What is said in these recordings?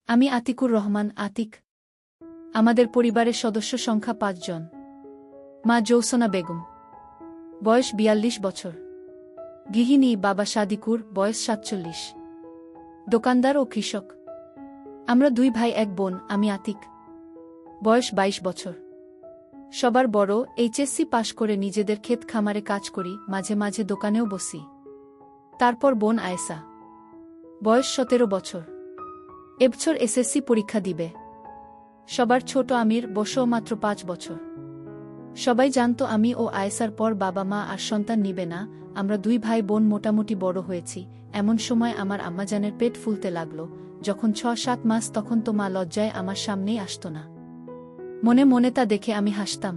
আমি আতিকুর রহমান আতিক। আমাদের পরিবারের সদস্য সংখ্যা ৫ জন। মা জৌসনা বেগম, বয়স ৪২ বছর, গৃহিণী। বাবা সাদিকুর, বয়স ৪৭, দোকানদার ও কৃষক। আমরা ২ ভাই ১ বোন। আমি আতিক, বয়স ২২ বছর, সবার বড়। এইচএসসি পাশ করে নিজেদের ক্ষেত খামারে কাজ করি, মাঝে মাঝে দোকানেও বসি। তারপর বোন আয়েশা, বয়স ১৭ বছর, এবছর এসএসসি পরীক্ষা দিবে। সবার ছোট আমির, বয়সও মাত্র ৫ বছর। সবাই জানত আমি ও আয়েশার পর বাবা মা আর সন্তান নিবে না। আমরা ২ ভাই বোন মোটামুটি বড় হয়েছি। এমন সময় আমার আম্মাজানের পেট ফুলতে লাগল। যখন ৬-৭ মাস, তখন তো মা লজ্জায় আমার সামনেই আসত না। মনে মনে তা দেখে আমি হাসতাম।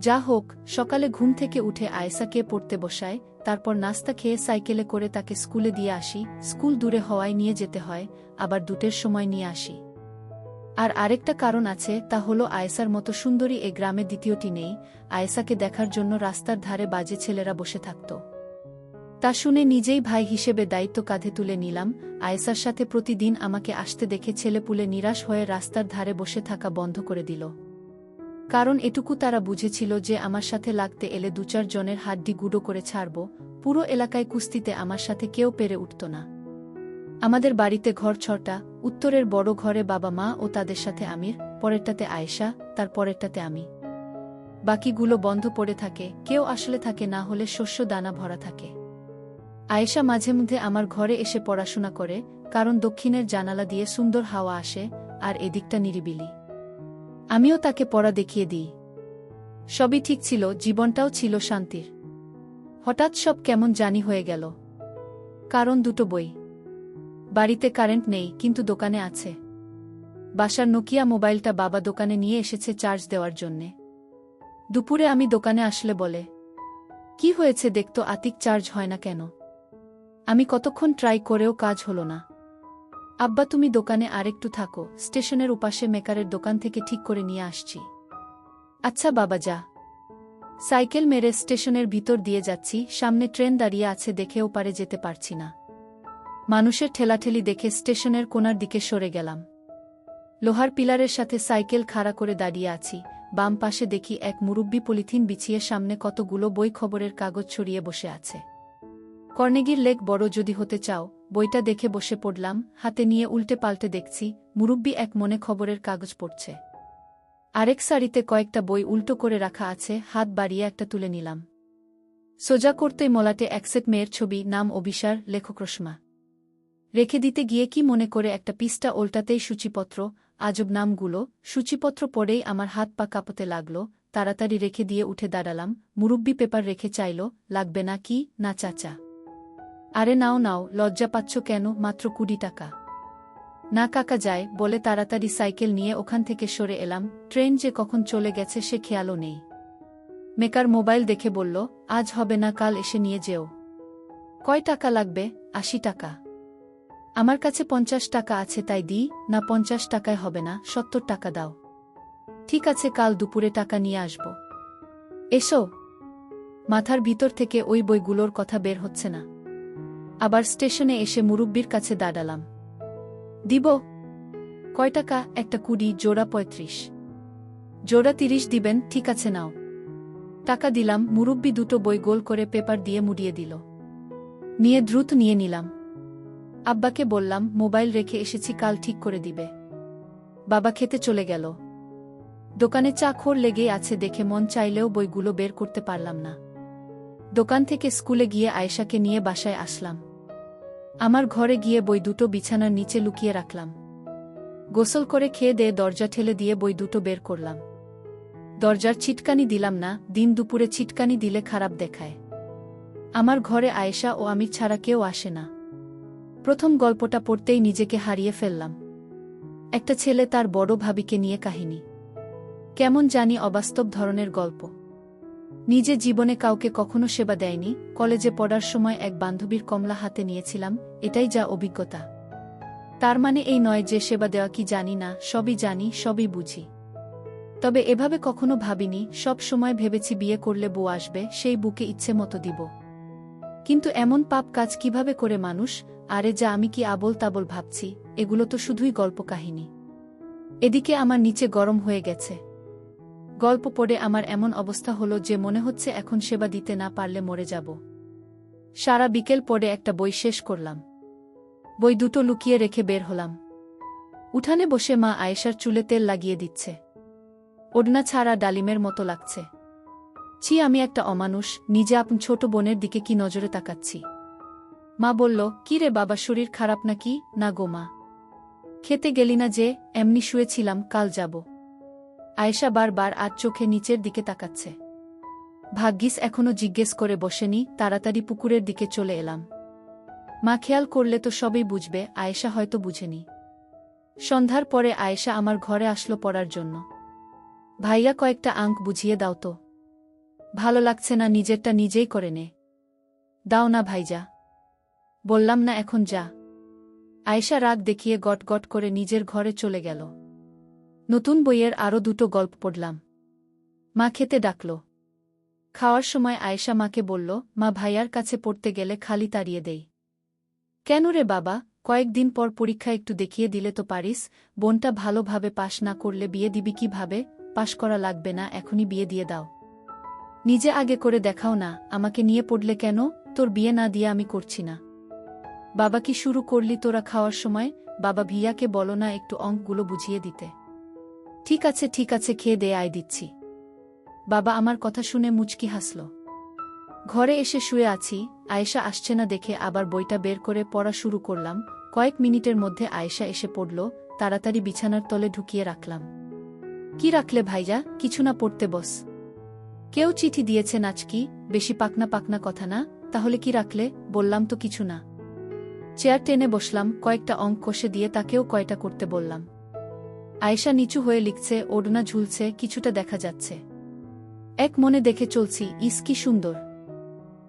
যা হোক, সকালে ঘুম থেকে উঠে আয়েশাকে পড়তে বসায়, তারপর নাস্তা খেয়ে সাইকেলে করে তাকে স্কুলে দিয়ে আসি। স্কুল দূরে হওয়ায় নিয়ে যেতে হয়, আবার ২টের সময় নিয়ে আসি। আর আরেকটা কারণ আছে, তা হলো আয়েশার মতো সুন্দরী এ গ্রামে দ্বিতীয়টি নেই। আয়েশাকে দেখার জন্য রাস্তার ধারে বাজে ছেলেরা বসে থাকত। তা শুনে নিজেই ভাই হিসেবে দায়িত্ব কাঁধে তুলে নিলাম। আয়েশার সাথে প্রতিদিন আমাকে আসতে দেখে ছেলেপুলে নিরাশ হয়ে রাস্তার ধারে বসে থাকা বন্ধ করে দিল। কারণ এটুকু তারা বুঝেছিল যে আমার সাথে লাগতে এলে ২-৪ জনের হাড্ডি গুঁড়ো করে ছাড়ব। পুরো এলাকায় কুস্তিতে আমার সাথে কেউ পেরে উঠত না। আমাদের বাড়িতে ঘর ৬টা। উত্তরের বড় ঘরে বাবা মা ও তাদের সাথে আমির, পরেরটাতে আয়েশা, তার পরেরটাতে আমি। বাকিগুলো বন্ধ পড়ে থাকে, কেউ আসলে থাকে না, হলে শস্য দানা ভরা থাকে। আয়েশা মাঝে মধ্যে আমার ঘরে এসে পড়াশোনা করে, কারণ দক্ষিণের জানালা দিয়ে সুন্দর হাওয়া আসে আর এদিকটা নিরিবিলি। আমিও তাকে পড়া দেখিয়ে দিই। সবই ঠিক ছিল, জীবনটাও ছিল শান্তির। হঠাৎ সব কেমন জানি হয়ে গেল। কারণ ২টো বই। বাড়িতে কারেন্ট নেই, কিন্তু দোকানে আছে। বাসার নোকিয়া মোবাইলটা বাবা দোকানে নিয়ে এসেছে চার্জ দেওয়ার জন্যে। দুপুরে আমি দোকানে আসলে বলে, কি হয়েছে দেখতো আতিক, চার্জ হয় না কেন? আমি কতক্ষণ ট্রাই করেও কাজ হলো না। আব্বা তুমি দোকানে আরেকটু থাকো, স্টেশনের উপাশে মেকারের দোকান থেকে ঠিক করে নিয়ে আসছি। আচ্ছা বাবা, যা। সাইকেল মেরে স্টেশনের ভিতর দিয়ে যাচ্ছি, সামনে ট্রেন দাঁড়িয়ে আছে দেখেও পারে যেতে পারছি না। মানুষের ঠেলাঠেলি দেখে স্টেশনের কোণার দিকে সরে গেলাম। লোহার পিলারের সাথে সাইকেল খাড়া করে দাঁড়িয়ে আছি। বাম পাশে দেখি এক মুরব্বি পলিথিন বিছিয়ে সামনে কতগুলো বই খবরের কাগজ ছড়িয়ে বসে আছে। কর্নেগির লেক বড় যদি হতে চাও, বইটা দেখে বসে পড়লাম। হাতে নিয়ে উল্টে পাল্টে দেখছি মুরব্বি এক মনে খবরের কাগজ পড়ছে। আরেক সারিতে কয়েকটা বই উল্টো করে রাখা আছে। হাত বাড়িয়ে একটা তুলে নিলাম। সোজা করতেই মলাটে এক সেট মেয়ের ছবি, নাম অবিসার, লেখক রসমা। রেখে দিতে গিয়ে কি মনে করে একটা পৃষ্ঠা ওল্টাতেই সূচিপত্র। আজব নামগুলো। সূচিপত্র পড়েই আমার হাত পা কাঁপতে লাগল। তাড়াতাড়ি রেখে দিয়ে উঠে দাঁড়ালাম। মুরব্বি পেপার রেখে চাইল, লাগবে না কি? না চাচা। আরে নাও নাও, লজ্জা পাচ্ছ কেন? মাত্র ২০ টাকা। না কাকা, যায় বলে তাড়াতাড়ি সাইকেল নিয়ে ওখান থেকে সরে এলাম। ট্রেন যে কখন চলে গেছে সে খেয়ালও নেই। মেকার মোবাইল দেখে বলল, আজ হবে না, কাল এসে নিয়ে যেও। কয় টাকা লাগবে? ৮০ টাকা। আমার কাছে ৫০ টাকা আছে, তাই দিই। না, ৫০ টাকায় হবে না, ৭০ টাকা দাও। ঠিক আছে, কাল দুপুরে টাকা নিয়ে আসব। এসো। মাথার ভিতর থেকে ওই বইগুলোর কথা বের হচ্ছে না। আবার স্টেশনে এসে মুরব্বির কাছে দাঁড়ালাম। দিব। কয় টাকা? একটা ২০, জোড়া ৩৫। জোড়া ৩০ দিবেন? ঠিক আছে, নাও। টাকা দিলাম। মুরব্বি ২টো বই গোল করে পেপার দিয়ে মুড়িয়ে দিল। নিয়ে দ্রুত নিয়ে নিলাম। আব্বাকে বললাম, মোবাইল রেখে এসেছি, কাল ঠিক করে দিবে। বাবা খেতে চলে গেল। দোকানে চা খোর লেগেই আছে দেখে মন চাইলেও বইগুলো বের করতে পারলাম না। দোকান থেকে স্কুলে গিয়ে আয়েশাকে নিয়ে বাসায় আসলাম। আমার ঘরে গিয়ে বই ২টো বিছানার নিচে লুকিয়ে রাখলাম। গোসল করে খেয়ে দিয়ে দরজা ঠেলে দিয়ে বই ২টো বের করলাম। দরজার ছিটকানি দিলাম না, দিন দুপুরে ছিটকানি দিলে খারাপ দেখায়। আমার ঘরে আয়েশা ও আমি ছাড়া কেউ আসে না। প্রথম গল্পটা পড়তেই নিজেকে হারিয়ে ফেললাম। একটা ছেলে তার বড় ভাবিকে নিয়ে কাহিনী। কেমন জানি অবাস্তব ধরনের গল্প। নিজে জীবনে কাউকে কখনো সেবা দেয়নি। কলেজে পড়ার সময় এক বান্ধবীর কমলা হাতে নিয়েছিলাম, এটাই যা অভিজ্ঞতা। তার মানে এই নয় যে সেবা দেওয়া কি জানি না, সবই জানি, সবই বুঝি। তবে এভাবে কখনো ভাবিনি। সব সময় ভেবেছি বিয়ে করলে বউ আসবে, সেই বুকে ইচ্ছে মতো দিব। কিন্তু এমন পাপ কাজ কিভাবে করে মানুষ? আরে যা, আমি কি আবোল তাবোল ভাবছি, এগুলো তো শুধুই গল্প কাহিনী। এদিকে আমার নিচে গরম হয়ে গেছে। গল্প পড়ে আমার এমন অবস্থা হলো যে মনে হচ্ছে এখন সেবা দিতে না পারলে মরে যাব। সারা বিকেল পড়ে একটা বই শেষ করলাম। বই দুটো লুকিয়ে রেখে বের হলাম। উঠানে বসে মা আয়েশার চুলে তেল লাগিয়ে দিচ্ছে। ওড়না ছাড়া ডালিমের মতো লাগছে। ছি, আমি একটা অমানুষ, নিজে আপন ছোট বোনের দিকে কি নজরে তাকাচ্ছি। মা বলল, কি রে বাবা, শরীর খারাপ নাকি? না গো মা। খেতে গেলি না যে? এমনি শুয়েছিলাম, কাল যাব। আয়েশা বারবার আজ চোখে নিচের দিকে তাকাচ্ছে। ভাগ্যিস এখনো জিজ্ঞেস করে বসেনি, তাড়াতাড়ি পুকুরের দিকে চলে এলাম। মা খেয়াল করলে তো সবই বুঝবে, আয়েশা হয়তো বুঝেনি। সন্ধ্যার পরে আয়েশা আমার ঘরে আসলো পড়ার জন্য। ভাইয়া, কয়েকটা আঙ্ক বুঝিয়ে দাও তো। ভালো লাগছে না, নিজেরটা নিজেই করে নে। দাও না ভাইজা। বললাম না এখন যা। আয়েশা রাগ দেখিয়ে গট গট করে নিজের ঘরে চলে গেল। নতুন বইয়ের আরও দুটো গল্প পড়লাম। মা খেতে ডাকল। খাওয়ার সময় আয়েশা মাকে বলল, মা, ভাইয়ার কাছে পড়তে গেলে খালি তাড়িয়ে দেই। কেন রে বাবা, কয়েকদিন পর পরীক্ষা একটু দেখিয়ে দিলে তো পারিস। বোনটা ভালোভাবে পাশ না করলে বিয়ে দিবি কিভাবে? পাশ করা লাগবে না, এখনই বিয়ে দিয়ে দাও। নিজে আগে করে দেখাও না, আমাকে নিয়ে পড়লে কেন? তোর বিয়ে না দিয়ে আমি করছি না। বাবা, কি শুরু করলি তোরা খাওয়ার সময়? বাবা, ভিয়াকে বলো না একটু অঙ্কগুলো বুঝিয়ে দিতে। ঠিক আছে ঠিক আছে, খেয়ে দে, আয় দিচ্ছি। বাবা আমার কথা শুনে মুচকি হাসল। ঘরে এসে শুয়ে আছি, আয়েশা আসছে না দেখে আবার বইটা বের করে পড়া শুরু করলাম। কয়েক মিনিটের মধ্যে আয়েশা এসে পড়ল, তাড়াতাড়ি বিছানার তলে ঢুকিয়ে রাখলাম। কি রাখলে ভাইজা? কিছু না, পড়তে বস। কেউ চিঠি দিয়েছে নাচকি? বেশি পাকনা পাকনা কথা না, তাহলে কি রাখলে? বললাম তো কিছু না। চেয়ার টেনে বসলাম, কয়েকটা অঙ্ক কষে দিয়ে তাকেও কয়টা করতে বললাম। আয়েশা নিচু হয়ে লিখছে, ওড়না ঝুলছে, কিছুটা দেখা যাচ্ছে। এক মনে দেখে চলছি, ইস কি সুন্দর।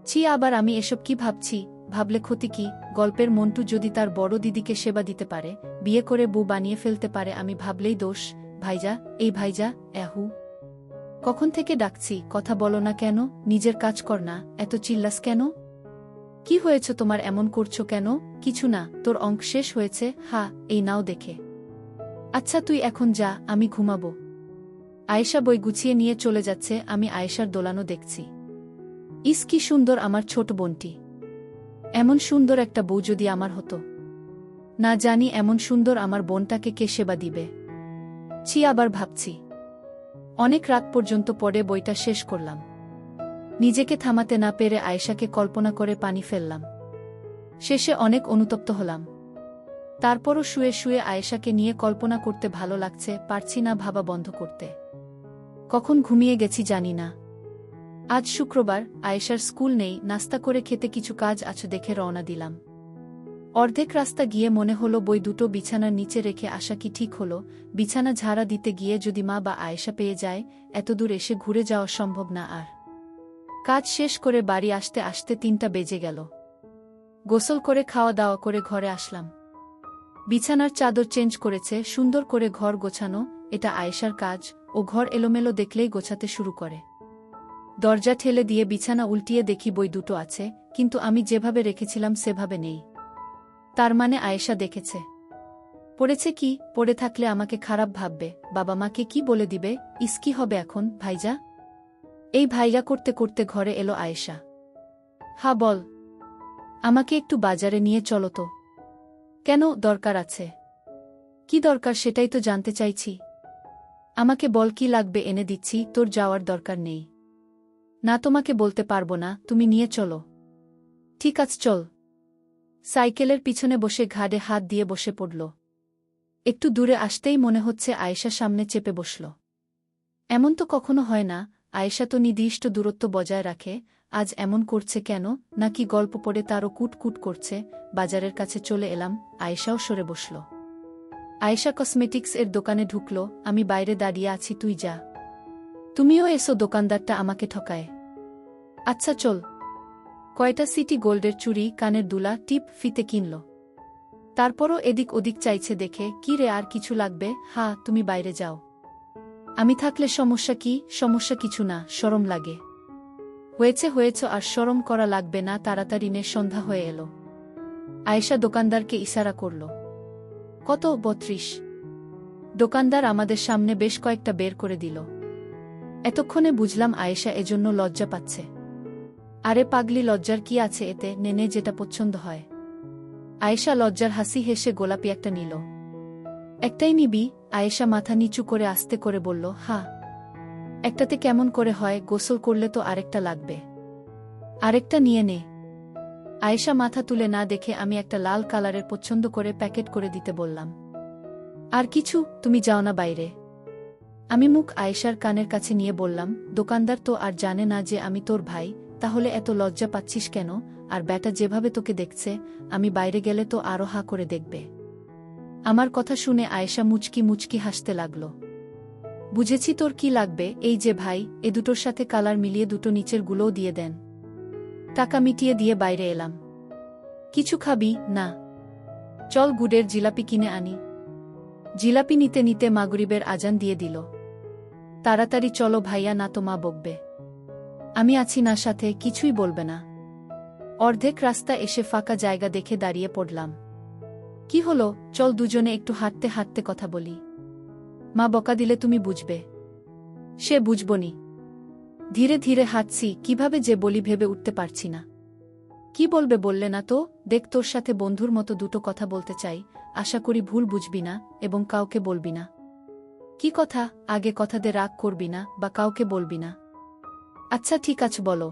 ছি, আবার আমি এসব কি ভাবছি? ভাবলে ক্ষতি কি? গল্পের মন্টু যদি তার বড় দিদিকে সেবা দিতে পারে, বিয়ে করে বউ বানিয়ে ফেলতে পারে, আমি ভাবলেই দোষ। ভাইজা, এই ভাইজা, এহু কখন থেকে ডাকছি, কথা বলো না কেন? নিজের কাজ কর না, এত চিল্লাস কেন? কি হয়েছে তোমার, এমন করছো কেন? কিছু না, তোর অঙ্ক শেষ হয়েছে? হা, এই নাও দেখে। আচ্ছা তুই এখন যা, আমি ঘুমাবো। আয়েশা বই গুছিয়ে নিয়ে চলে যাচ্ছে, আমি আয়েশার দোলানো দেখছি। ইস কি সুন্দর আমার ছোট বোনটি। এমন সুন্দর একটা বউ যদি আমার হতো। না জানি এমন সুন্দর আমার বোনটাকে কে সেবা দিবে। ছি, আবার ভাবছি। অনেক রাত পর্যন্ত পড়ে বইটা শেষ করলাম। নিজেকে থামাতে না পেরে আয়েশাকে কল্পনা করে পানি ফেললাম। শেষে অনেক অনুতপ্ত হলাম। তারপরও শুয়ে শুয়ে আয়েশাকে নিয়ে কল্পনা করতে ভালো লাগছে, পারছি না ভাবা বন্ধ করতে। কখন ঘুমিয়ে গেছি জানি না। আজ শুক্রবার, আয়েশার স্কুল নেই, নাস্তা করে খেতে কিছু কাজ আছে দেখে রওনা দিলাম। অর্ধেক রাস্তা গিয়ে মনে হলো বই দুটো বিছানার নিচে রেখে আসা কি ঠিক হলো? বিছানা ঝাড়া দিতে গিয়ে যদি মা বা আয়েশা পেয়ে যায়, এতদূর এসে ঘুরে যাওয়া সম্ভব না আর। কাজ শেষ করে বাড়ি আসতে আসতে 3টা বেজে গেল। গোসল করে খাওয়া দাওয়া করে ঘরে আসলাম। বিছানার চাদর চেঞ্জ করেছে, সুন্দর করে ঘর গোছানো, এটা আয়েশার কাজ। ও ঘর এলোমেলো দেখলেই গোছাতে শুরু করে। দরজা ঠেলে দিয়ে বিছানা উল্টিয়ে দেখি বই দুটো আছে, কিন্তু আমি যেভাবে রেখেছিলাম সেভাবে নেই। তার মানে আয়েশা দেখেছে। পড়েছে কি? পড়ে থাকলে আমাকে খারাপ ভাববে, বাবা মাকে কি বলে দিবে? ইস কি হবে এখন, ভাইজা? এই ভাইজা করতে করতে ঘরে এলো আয়েশা। হা বল। আমাকে একটু বাজারে নিয়ে চলো তো। কেন, দরকার আছে? কি দরকার সেটাই তো জানতে চাইছি। আমাকে বল কি লাগবে, এনে দিচ্ছি, তোর যাওয়ার দরকার নেই। না, তোমাকে বলতে পারবো না, তুমি নিয়ে চলো। ঠিক আছে চল। সাইকেলের পিছনে বসে ঘাড়ে হাত দিয়ে বসে পড়ল। একটু দূরে আসতেই মনে হচ্ছে আয়েশা সামনে চেপে বসল। এমন তো কখনো হয় না, আয়েশা তো নির্দিষ্ট দূরত্ব বজায় রাখে, আজ এমন করছে কেন? নাকি গল্প পড়ে তারও কুটকুট করছে? বাজারের কাছে চলে এলাম, আয়েশাও সরে বসল। আয়েশা কসমেটিক্স এর দোকানে ঢুকল, আমি বাইরে দাঁড়িয়ে আছি, তুই যা। তুমিও এসো, দোকানদারটা আমাকে ঠকায়। আচ্ছা চল। কয়টা সিটি গোল্ডের চুড়ি, কানের দুলা, টিপ, ফিতে কিনল। তারপরও এদিক ওদিক চাইছে দেখে, কি রে আর কিছু লাগবে? হা, তুমি বাইরে যাও। আমি থাকলে সমস্যা কি? সমস্যা কিছু না, শরম লাগে। হয়েছে হয়েছে, আর শরম করা লাগবে না, তাড়াতাড়ি নে, সন্ধ্যা হয়ে এলো। আয়েশা দোকানদারকে ইশারা করল। কত? 32। দোকানদার আমাদের সামনে বেশ কয়েকটা বের করে দিল। এতক্ষণে বুঝলাম আয়েশা এজন্য লজ্জা পাচ্ছে। আরে পাগলি, লজ্জার কি আছে এতে, নেনে যেটা পছন্দ হয়। আয়েশা লজ্জার হাসি হেসে গোলাপি একটা নিল। একটাই নিবি? আয়েশা মাথা নিচু করে আস্তে করে বলল, হ্যাঁ। একটাতে কেমন করে হয়, গোসল করলে তো আরেকটা লাগবে। আরেকটা নিয়ে নে। আয়েশা মাথা তুলে না দেখে আমি একটা লাল কালারের পছন্দ করে প্যাকেট করে দিতে বললাম। আর কিছু? তুমি যাও না বাইরে। আমি মুখ আয়েশার কানের কাছে নিয়ে বললাম, দোকানদার তো আর জানে না যে আমি তোর ভাই, তাহলে এত লজ্জা পাচ্ছিস কেন? আর ব্যাটা যেভাবে তোকে দেখছে, আমি বাইরে গেলে তো আরো হা করে দেখবে। আমার কথা শুনে আয়েশা মুচকি মুচকি হাসতে লাগল। বুঝেছি তোর কি লাগবে, এই যে ভাই, এ দুটোর সাথে কালার মিলিয়ে দুটো নিচের গুলোও দিয়ে দেন। টাকা মিটিয়ে দিয়ে বাইরে এলাম। কিছু খাবি? না। চল গুড়ের জিলাপি কিনে আনি। জিলাপি নিতে নিতে মাগরিবের আজান দিয়ে দিল। তাড়াতাড়ি চলো ভাইয়া, না তো মা বকবে। আমি আছি না সাথে, কিছুই বলবে না। অর্ধেক রাস্তা এসে ফাঁকা জায়গা দেখে দাঁড়িয়ে পড়লাম। কি হলো? চল দুজনে একটু হাঁটতে হাঁটতে কথা বলি। মা বকা দিলে তুমি বুঝবে। সে বুঝবনি। ধীরে ধীরে হাঁটছি, কিভাবে যে বলি ভেবে উঠতে পারছি না। কি বলবে বললে না তো? দেখ, তোর সাথে বন্ধুর মতো দুটো কথা বলতে চাই, আশা করি ভুল বুঝবি না এবং কাউকে বলবি না। কি কথা? আগে কথা দে, রাগ করবি না বা কাউকে বলবি না। আচ্ছা ঠিক আছে, বলো।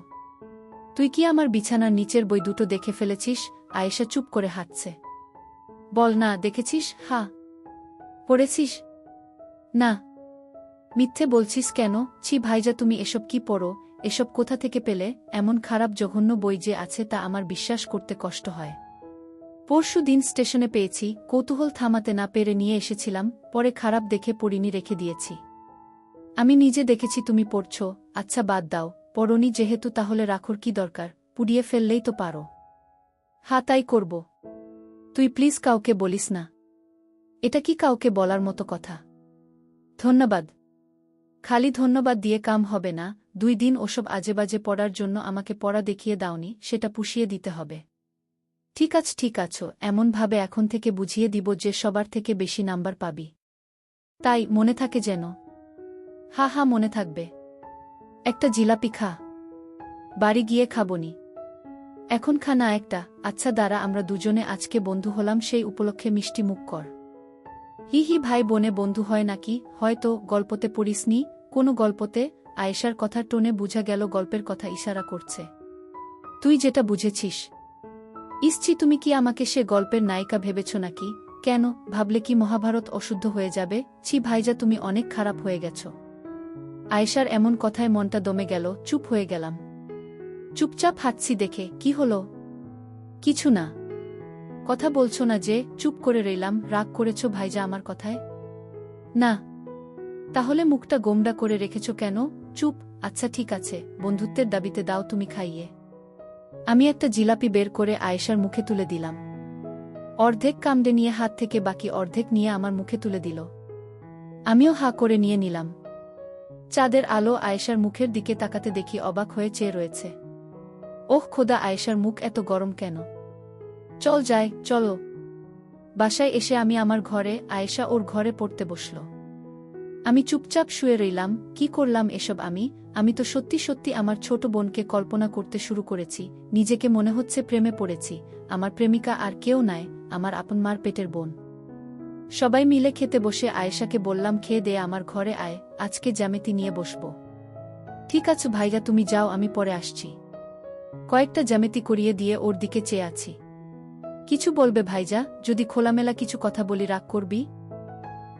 তুই কি আমার বিছানার নিচের বই দুটো দেখে ফেলেছিস? আয়েশা চুপ করে হাঁটছে। বল না, দেখেছিস? হ্যাঁ। পড়েছিস? না। মিথ্যে বলছিস কেন? ছি ভাইজা, তুমি এসব কি পড়ো? এসব কোথা থেকে পেলে? এমন খারাপ জঘন্য বই যে আছে তা আমার বিশ্বাস করতে কষ্ট হয়। পরশু দিন স্টেশনে পেয়েছি, কৌতূহল থামাতে না পেরে নিয়ে এসেছিলাম, পরে খারাপ দেখে পড়িনি, রেখে দিয়েছি। আমি নিজে দেখেছি তুমি পড়ছ। আচ্ছা বাদ দাও, পড়নি যেহেতু তাহলে রাখোর কি দরকার, পুড়িয়ে ফেললেই তো পারো। হ্যাঁ তাই করব। তুই প্লিজ কাউকে বলিস না। এটা কি কাউকে বলার মতো কথা? ধন্যবাদ। খালি ধন্যবাদ দিয়ে কাম হবে না, 2 দিন ওসব আজেবাজে পড়ার জন্য আমাকে পড়া দেখিয়ে দাওনি, সেটা পুষিয়ে দিতে হবে। ঠিক আছো, এমনভাবে এখন থেকে বুঝিয়ে দিব যে সবার থেকে বেশি নাম্বার পাবি। তাই মনে থাকে যেন। হা হা, মনে থাকবে। একটা জিলাপি খা। বাড়ি গিয়ে খাবনি। এখন খা না একটা। আচ্ছা দাঁড়া, আমরা দুজনে আজকে বন্ধু হলাম, সেই উপলক্ষে মিষ্টি মুখ কর। হি হি, ভাই বোনে বন্ধু হয় নাকি? হয়তো গল্পতে পড়িসনি। কোনো গল্পতে? আয়েশার কথার টোনে বুঝা গেল গল্পের কথা ইশারা করছে। তুই যেটা বুঝেছিস। ইসছি, তুমি কি আমাকে সে গল্পের নায়িকা ভেবেছ নাকি? কেন, ভাবলে কি মহাভারত অশুদ্ধ হয়ে যাবে? ছি ভাইজা, তুমি অনেক খারাপ হয়ে গেছ। আয়েশার এমন কথায় মনটা দমে গেল, চুপ হয়ে গেলাম। চুপচাপ হাঁটছি দেখে। কি হলো? কিছু না। কথা বলছো না যে? চুপ করে রইলাম। রাগ করেছ ভাইজা আমার কথায়? না। তাহলে মুখটা গোমড়া করে রেখেছ কেন? চুপ। আচ্ছা ঠিক আছে, বন্ধুত্বের দাবিতে দাও তুমি খাইয়ে। আমি একটা জিলাপি বের করে আয়েশার মুখে তুলে দিলাম। অর্ধেক কামড়ে নিয়ে হাত থেকে বাকি অর্ধেক নিয়ে আমার মুখে তুলে দিল। আমিও হা করে নিয়ে নিলাম। চাঁদের আলো আয়েশার মুখের দিকে তাকাতে দেখি অবাক হয়ে চেয়ে রয়েছে। ওহ খোদা, আয়েশার মুখ এত গরম কেন? চল যাই, চলো। বাসায় এসে আমি আমার ঘরে, আয়েশা ওর ঘরে পড়তে বসল। আমি চুপচাপ শুয়ে রইলাম। কি করলাম এসব আমি তো সত্যি সত্যি আমার ছোট বোনকে কল্পনা করতে শুরু করেছি। নিজেকে মনে হচ্ছে প্রেমে পড়েছি। আমার প্রেমিকা আর কেউ নয়, আমার আপন মার পেটের বোন। সবাই মিলে খেতে বসে আয়েশাকে বললাম, খেয়ে দে, আমার ঘরে আয়, আজকে জ্যামিতি নিয়ে বসবো। ঠিক আছে ভাইয়া, তুমি যাও, আমি পরে আসছি। কয়েকটা জ্যামিতি করিয়ে দিয়ে ওর দিকে চেয়ে আছি। কিছু বলবে ভাইজা? যদি খোলামেলা কিছু কথা বলি রাগ করবি?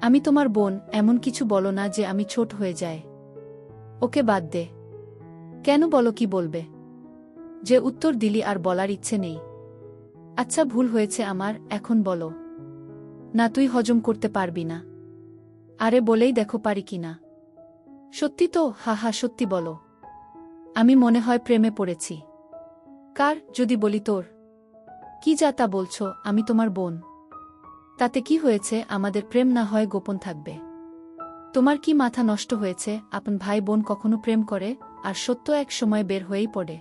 আমি তোমার বোন, এমন কিছু বলো না যে আমি ছোট হয়ে যায়। ওকে বাদ দে। কেন, বলো কি বলবে? যে উত্তর দিলি আর বলার ইচ্ছে নেই। আচ্ছা ভুল হয়েছে আমার, এখন বলো। না, তুই হজম করতে পারবি না। আরে বলেই দেখো পারি কি না। সত্যি তো? হা হা, সত্যি বলো। আমি মনে হয় প্রেমে পড়েছি। কার? যদি বলি তোর। কি যা তা বলছো? আমি তোমার বোন। তাতে কি হয়েছে? আমাদের প্রেম না হয় গোপন থাকবে। তোমার কি মাথা নষ্ট হয়েছে? আপন ভাই বোন কখনো প্রেম করে? আর সত্য এক সময় বের হয়েই পড়ে।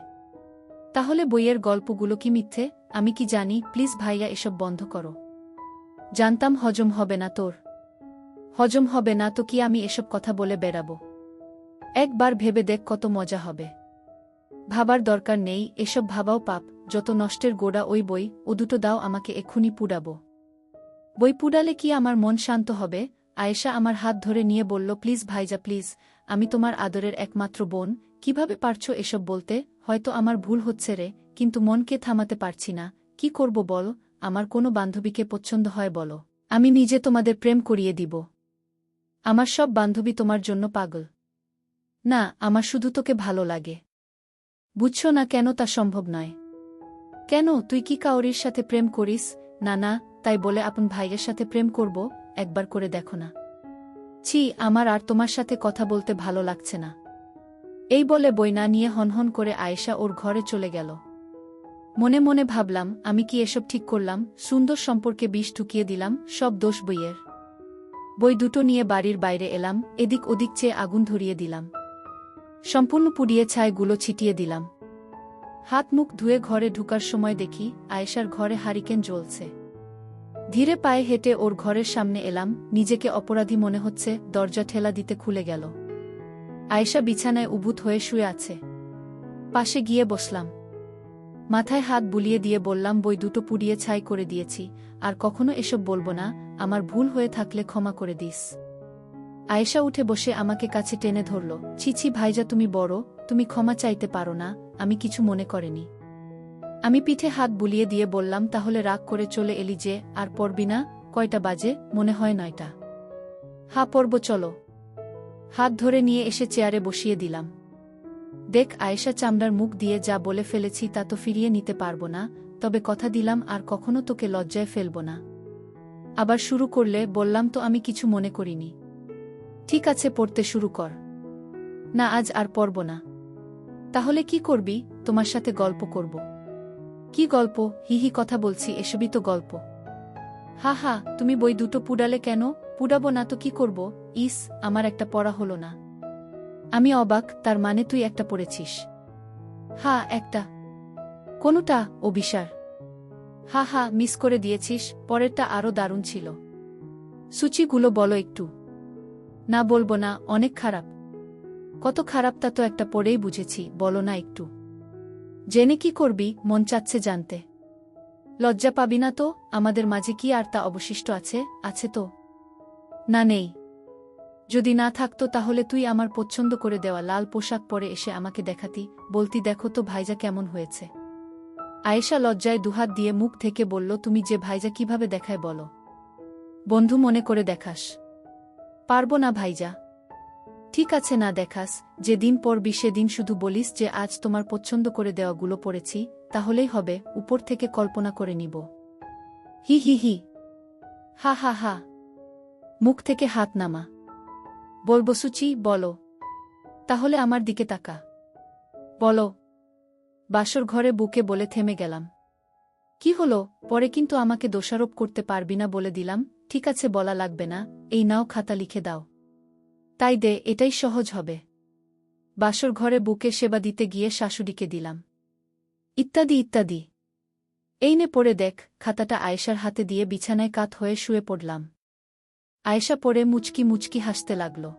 তাহলে বইয়ের গল্পগুলো কি মিথ্যে? আমি কি জানি, প্লিজ ভাইয়া এসব বন্ধ করো। জানতাম হজম হবে না তোর। হজম হবে না তো কি আমি এসব কথা বলে বেড়াবো? একবার ভেবে দেখ কত মজা হবে। ভাবার দরকার নেই, এসব ভাবাও পাপ, যত নষ্টের গোড়া ওই বই, ও দুটো দাও আমাকে, এক্ষুনি পুড়াবো। বই পুড়ালে কি আমার মন শান্ত হবে? আয়েশা আমার হাত ধরে নিয়ে বলল, প্লিজ ভাইজা প্লিজ, আমি তোমার আদরের একমাত্র বোন, কিভাবে পারছো এসব বলতে? হয়তো আমার ভুল হচ্ছে রে, কিন্তু মনকে থামাতে পারছি না। কি করব বল? আমার কোনো বান্ধবীকে পছন্দ হয় বলো, আমি নিজে তোমাদের প্রেম করিয়ে দিব। আমার সব বান্ধবী তোমার জন্য পাগল। না, আমার শুধু তোকে ভালো লাগে। বুঝছো না কেন তা সম্ভব নয়? কেন, তুই কি কাউরির সাথে প্রেম করিস? না না, তাই বলে আপন ভাইয়ের সাথে প্রেম করব? একবার করে দেখো না। ছি, আমার আর তোমার সাথে কথা বলতে ভালো লাগছে না। এই বলে বই না নিয়ে হনহন করে আয়েশা ওর ঘরে চলে গেল। মনে মনে ভাবলাম, আমি কি এসব ঠিক করলাম? সুন্দর সম্পর্কে বিষ ঢুকিয়ে দিলাম, সব দোষ বইয়ের। বই দুটো নিয়ে বাড়ির বাইরে এলাম, এদিক ওদিক চেয়ে আগুন ধরিয়ে দিলাম। সম্পূর্ণ পুড়িয়ে ছাইগুলো ছিটিয়ে দিলাম। হাত মুখ ধুয়ে ঘরে ঢুকার সময় দেখি আয়েশার ঘরে হারিকেন জ্বলছে। ধীরে পায়ে হেঁটে ওর ঘরের সামনে এলাম, নিজেকে অপরাধী মনে হচ্ছে। দরজা ঠেলা দিতে খুলে গেল। আয়েশা বিছানায় উবুত হয়ে শুয়ে আছে। পাশে গিয়ে বসলাম। মাথায় হাত বুলিয়ে দিয়ে বললাম, বই দুটো পুড়িয়ে ছাই করে দিয়েছি, আর কখনো এসব বলবো না, আমার ভুল হয়ে থাকলে ক্ষমা করে দিস। আয়েশা উঠে বসে আমাকে কাছে টেনে ধরল। ছি ছি ভাইজা, তুমি বড়, তুমি ক্ষমা চাইতে পারো না? আমি কিছু মনে করিনি। আমি পিঠে হাত বুলিয়ে দিয়ে বললাম, তাহলে রাগ করে চলে এলি যে, আর পড়বি না? কয়টা বাজে? মনে হয় 9টা। হা, পড়ব, চলো। হাত ধরে নিয়ে এসে চেয়ারে বসিয়ে দিলাম। দেখ আয়েশা, চামড়ার মুখ দিয়ে যা বলে ফেলেছি তা তো ফিরিয়ে নিতে পারবো না, তবে কথা দিলাম আর কখনো তোকে লজ্জায় ফেলব না। আবার শুরু করলে? বললাম তো আমি কিছু মনে করিনি। ঠিক আছে, পড়তে শুরু কর। না, আজ আর পড়ব না। তাহলে কি করবি? তোমার সাথে গল্প করব। কি গল্প? হিহি, কথা বলছি, এসবই তো গল্প। হা হা, তুমি বই দুটো পুড়ালে কেন? পুড়াবো না তো কি করব? ইস, আমার একটা পড়া হলো না। আমি অবাক, তার মানে তুই একটা পড়েছিস? হা, একটা। কোনটা? অভিসার। হা হা, মিস করে দিয়েছিস, পরেরটা আরও দারুণ ছিল। সূচিগুলো বলো একটু। না, বলবো না, অনেক খারাপ। কত খারাপ তা তো একটা পড়েই বুঝেছি, বলো না একটু। জেনে কি করবি? মন চাচ্ছে জানতে। লজ্জা পাবি না তো? আমাদের মাঝে কি আর তা অবশিষ্ট আছে? আছে তো? না, নেই। যদি না থাকতো তাহলে তুই আমার পছন্দ করে দেওয়া লাল পোশাক পরে এসে আমাকে দেখাতি, বলতি, দেখো তো ভাইজা কেমন হয়েছে। আয়েশা লজ্জায় দুহাত দিয়ে মুখ থেকে বলল, তুমি যে ভাইজা কিভাবে দেখায় বলো? বন্ধু মনে করে দেখাস? পারবো না ভাইজা। ঠিক আছে, না দেখাস। যেদিন পড়বি সেদিন শুধু বলিস যে আজ তোমার পছন্দ করে দেওয়াগুলো পড়েছি, তাহলেই হবে, উপর থেকে কল্পনা করে নিব। হি হি হি। হা হা হা। মুখ থেকে হাত নামা। বলবো সুচি, বলো। তাহলে আমার দিকে তাকা। বলো। বাসর ঘরে বুকে বলে থেমে গেলাম। কি হলো? পরে কিন্তু আমাকে দোষারোপ করতে পারবি না বলে দিলাম। ঠিক আছে, বলা লাগবে না, এই নাও খাতা, লিখে দাও। তাই দে, এটাই সহজ হবে। বাসর ঘরে বুকে সেবা দিতে গিয়ে শাশুড়িকে দিলাম। ইত্যাদি ইত্যাদি। এই নে পড়ে দেখ। খাতাটা আয়েশার হাতে দিয়ে বিছানায় কাত হয়ে শুয়ে পড়লাম। আয়েশা পড়ে মুচকি মুচকি হাসতে লাগল।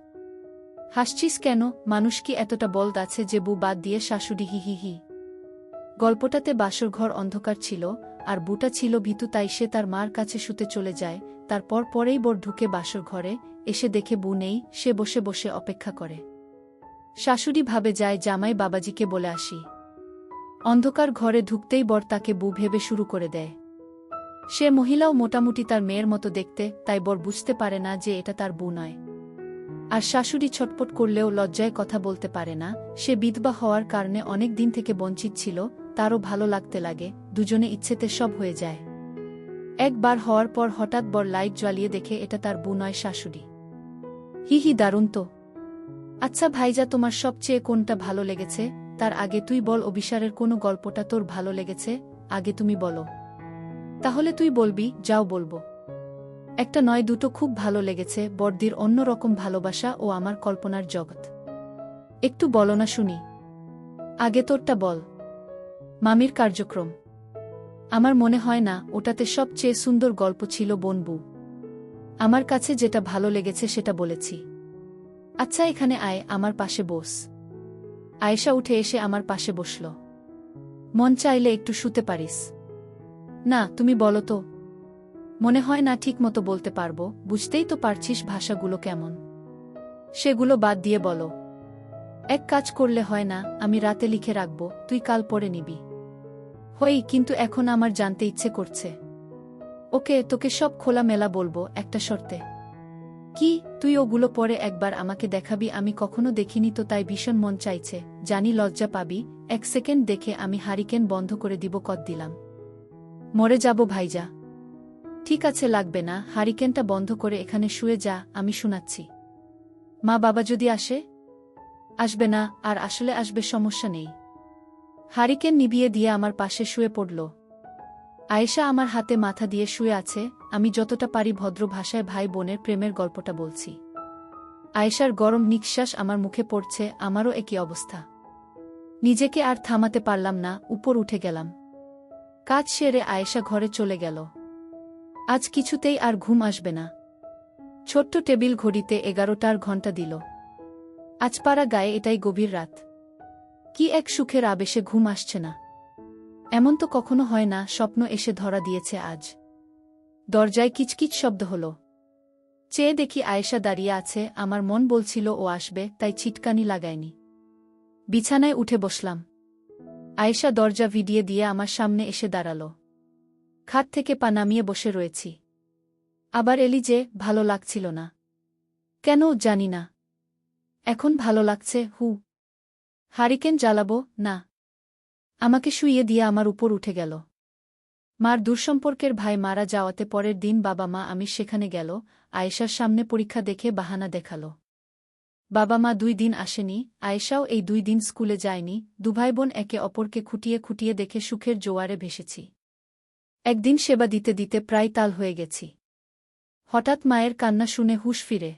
হাসছিস কেন? মানুষ কি এতটা বলদ আছে যে বউ বাদ দিয়ে শাশুড়ি? হি হি হি। গল্পটাতে বাসরঘর অন্ধকার ছিল, আর বুটা ছিল ভীতু, তাই সে তার মার কাছে শুতে চলে যায়। তারপর পরেই বর ঢুকে বাসর ঘরে, এসে দেখে বউ নেই, সে বসে বসে অপেক্ষা করে। শাশুড়ি ভাবে যায় জামাই বাবাজিকে বলে আসি। অন্ধকার ঘরে ঢুকতেই বর তাকে বউ ভেবে শুরু করে দেয়। সে মহিলাও মোটামুটি তার মেয়ের মতো দেখতে, তাই বর বুঝতে পারে না যে এটা তার বউ নয়। আর শাশুড়ি ছটপট করলেও লজ্জায় কথা বলতে পারে না। সে বিধবা হওয়ার কারণে অনেক দিন থেকে বঞ্চিত ছিল, তারও ভালো লাগতে লাগে, দুজনে ইচ্ছেতে সব হয়ে যায়। একবার হওয়ার পর হঠাৎ বর লাইট জ্বালিয়ে দেখে এটা তার বউ নয়, শাশুড়ি। হি হি, দারুণ তো। আচ্ছা ভাইজা, তোমার সবচেয়ে কোনটা ভালো লেগেছে? তার আগে তুই বল, অভিসারের কোনো গল্পটা তোর ভালো লেগেছে? আগে তুমি বলো। তাহলে তুই বলবি? যাও, বলবো। একটা নয়, দুটো খুব ভালো লেগেছে। বর্দির অন্য রকম ভালোবাসা ও আমার কল্পনার জগৎ। একটু বলো না শুনি। আগে তোরটা বল। মামির কার্যক্রম। আমার মনে হয় না ওটাতে সবচেয়ে সুন্দর গল্প ছিল বনবু। আমার কাছে যেটা ভালো লেগেছে সেটা বলেছি। আচ্ছা এখানে আয়, আমার পাশে বস। আয়েশা উঠে এসে আমার পাশে বসল। মন চাইলে একটু শুতে পারিস। না, তুমি বলো তো। মনে হয় না ঠিক মতো বলতে পারবো, বুঝতেই তো পারছিস ভাষাগুলো কেমন। সেগুলো বাদ দিয়ে বলো। এক কাজ করলে হয় না, আমি রাতে লিখে রাখবো, তুই কাল পড়ে নিবি। হই, কিন্তু এখন আমার জানতে ইচ্ছে করছে। ওকে, তোকে সব খোলামেলা বলবো, একটা শর্তে। কি? তুই ওগুলো পরে একবার আমাকে দেখাবি। আমি কখনো দেখিনি তো, তাই ভীষণ মন চাইছে। জানি লজ্জা পাবি। 1 সেকেন্ড দেখে আমি হারিকেন বন্ধ করে দিব। কদ দিলাম। মরে যাব ভাইজা। ঠিক আছে, লাগবে না। হারিকেনটা বন্ধ করে এখানে শুয়ে যা, আমি শোনাচ্ছি। মা বাবা যদি আসে? আসবে না, আর আসলে আসবে, সমস্যা নেই। হারিকেন নিভিয়ে দিয়ে আমার পাশে শুয়ে পড়ল। আয়েশা আমার হাতে মাথা দিয়ে শুয়ে আছে। আমি যতটা পারি ভদ্র ভাষায় ভাই বোনের প্রেমের গল্পটা বলছি। আয়েশার গরম নিঃশ্বাস আমার মুখে পড়ছে, আমারও একই অবস্থা। নিজেকে আর থামাতে পারলাম না, উপর উঠে গেলাম। কাজ সেরে আয়েশা ঘরে চলে গেল। আজ কিছুতেই আর ঘুম আসবে না। ছোট্ট টেবিল ঘড়িতে 11টার ঘণ্টা দিল। আজ পাড়া গায়ে এটাই গভীর রাত। কি এক সুখের আবেশে ঘুম আসছে না। এমন তো কখনো হয় না। স্বপ্ন এসে ধরা দিয়েছে আজ। দরজায় কিচকিচ শব্দ হল। চেয়ে দেখি আয়েশা দাঁড়িয়ে আছে। আমার মন বলছিল ও আসবে, তাই ছিটকানি লাগায়নি। বিছানায় উঠে বসলাম। আয়েশা দরজা ভিডিয়ে দিয়ে আমার সামনে এসে দাঁড়াল। খাট থেকে পা নামিয়ে বসে রয়েছি। আবার এলি যে? ভালো লাগছিল না? কেন জানি না, এখন ভালো লাগছে। হারিকেন জ্বালাবো? না। আমাকে শুইয়ে দিয়ে আমার উপর উঠে গেল। মার দূরসম্পর্কের ভাই মারা যাওয়াতে পরের দিন বাবা মা আমি সেখানে গেল। আয়েশার সামনে পরীক্ষা দেখে বাহানা দেখাল। বাবা মা 2 দিন আসেনি। আয়েশাও এই 2 দিন স্কুলে যায়নি। দুভাইবোন একে অপরকে খুঁটিয়ে খুঁটিয়ে দেখে সুখের জোয়ারে ভেসেছি। একদিন সেবা দিতে দিতে প্রায় তাল হয়ে গেছি। হঠাৎ মায়ের কান্না শুনে হুঁশ ফিরে।